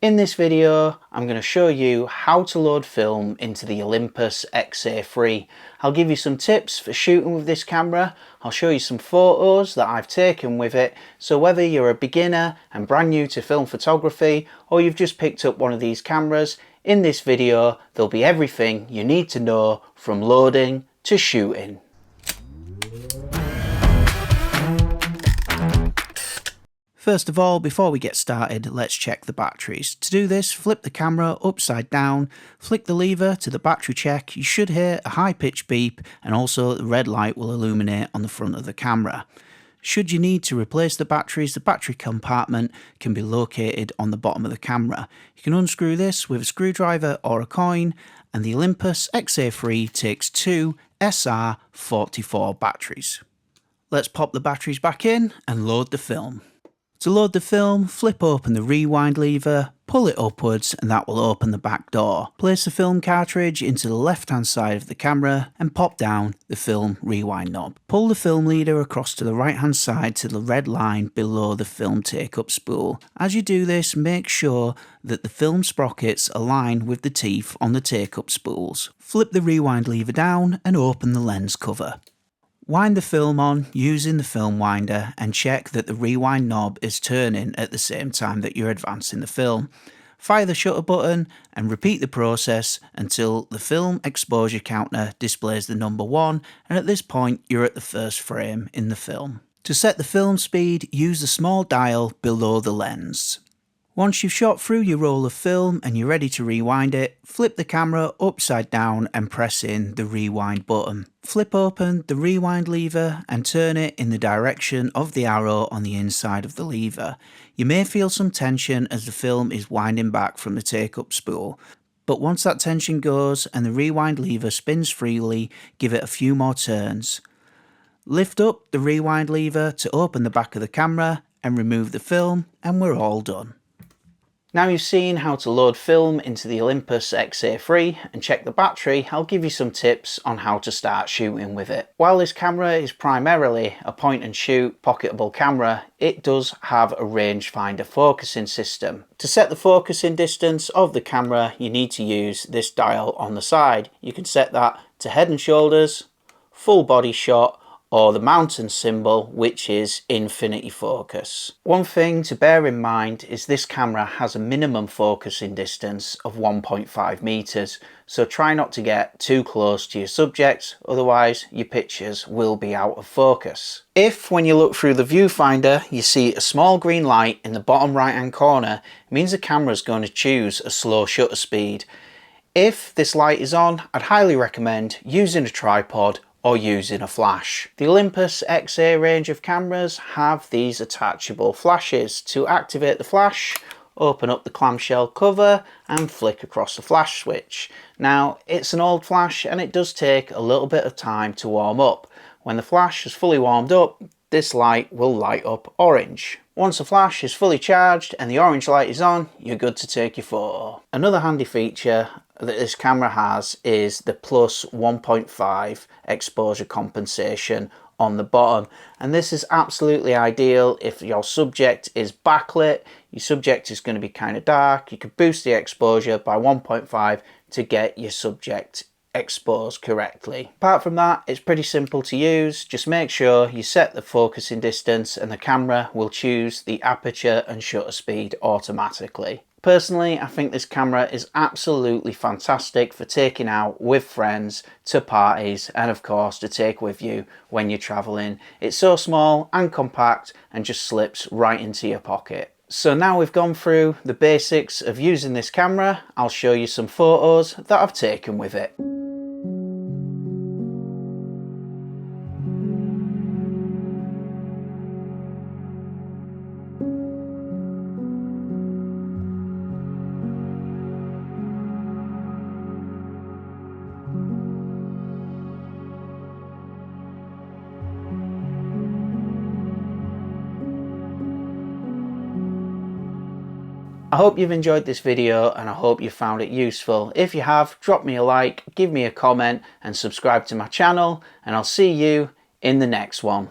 In this video, I'm going to show you how to load film into the Olympus XA3. I'll give you some tips for shooting with this camera. I'll show you some photos that I've taken with it. So whether you're a beginner and brand new to film photography, or you've just picked up one of these cameras, in this video, there'll be everything you need to know from loading to shooting. First of all, before we get started, let's check the batteries. To do this, flip the camera upside down, flick the lever to the battery check. You should hear a high-pitched beep, and also the red light will illuminate on the front of the camera. Should you need to replace the batteries, the battery compartment can be located on the bottom of the camera. You can unscrew this with a screwdriver or a coin, and the Olympus XA3 takes two SR44 batteries. Let's pop the batteries back in and load the film. To load the film, flip open the rewind lever, pull it upwards, and that will open the back door. Place the film cartridge into the left hand side of the camera and pop down the film rewind knob. Pull the film leader across to the right hand side to the red line below the film take-up spool. As you do this, make sure that the film sprockets align with the teeth on the take-up spools. Flip the rewind lever down and open the lens cover. Wind the film on using the film winder and check that the rewind knob is turning at the same time that you're advancing the film. Fire the shutter button and repeat the process until the film exposure counter displays the number 1, and at this point you're at the first frame in the film. To set the film speed, use the small dial below the lens. Once you've shot through your roll of film and you're ready to rewind it, flip the camera upside down and press in the rewind button. Flip open the rewind lever and turn it in the direction of the arrow on the inside of the lever. You may feel some tension as the film is winding back from the take-up spool, but once that tension goes and the rewind lever spins freely, give it a few more turns. Lift up the rewind lever to open the back of the camera and remove the film, and we're all done. Now you've seen how to load film into the Olympus XA3 and check the battery, I'll give you some tips on how to start shooting with it. While this camera is primarily a point and shoot pocketable camera, it does have a rangefinder focusing system. To set the focusing distance of the camera, you need to use this dial on the side. You can set that to head and shoulders, full body shot, or the mountain symbol, which is infinity focus. One thing to bear in mind is this camera has a minimum focusing distance of 1.5 meters, so try not to get too close to your subject, otherwise your pictures will be out of focus. If when you look through the viewfinder you see a small green light in the bottom right hand corner, it means the camera is going to choose a slow shutter speed. If this light is on, I'd highly recommend using a tripod or using a flash. The Olympus XA range of cameras have these attachable flashes. To activate the flash, open up the clamshell cover and flick across the flash switch. Now it's an old flash and it does take a little bit of time to warm up. When the flash is fully warmed up, this light will light up orange. Once the flash is fully charged and the orange light is on, you're good to take your photo. Another handy feature that this camera has is the plus 1.5 exposure compensation on the bottom, and this is absolutely ideal if your subject is backlit, your subject is going to be kind of dark. You could boost the exposure by 1.5 to get your subject exposed correctly. Apart from that, it's pretty simple to use. Just make sure you set the focusing distance and the camera will choose the aperture and shutter speed automatically. Personally, I think this camera is absolutely fantastic for taking out with friends, to parties, and of course to take with you when you're traveling. It's so small and compact and just slips right into your pocket. So now we've gone through the basics of using this camera, I'll show you some photos that I've taken with it. I hope you've enjoyed this video and I hope you found it useful. If you have, drop me a like, give me a comment and subscribe to my channel, and I'll see you in the next one.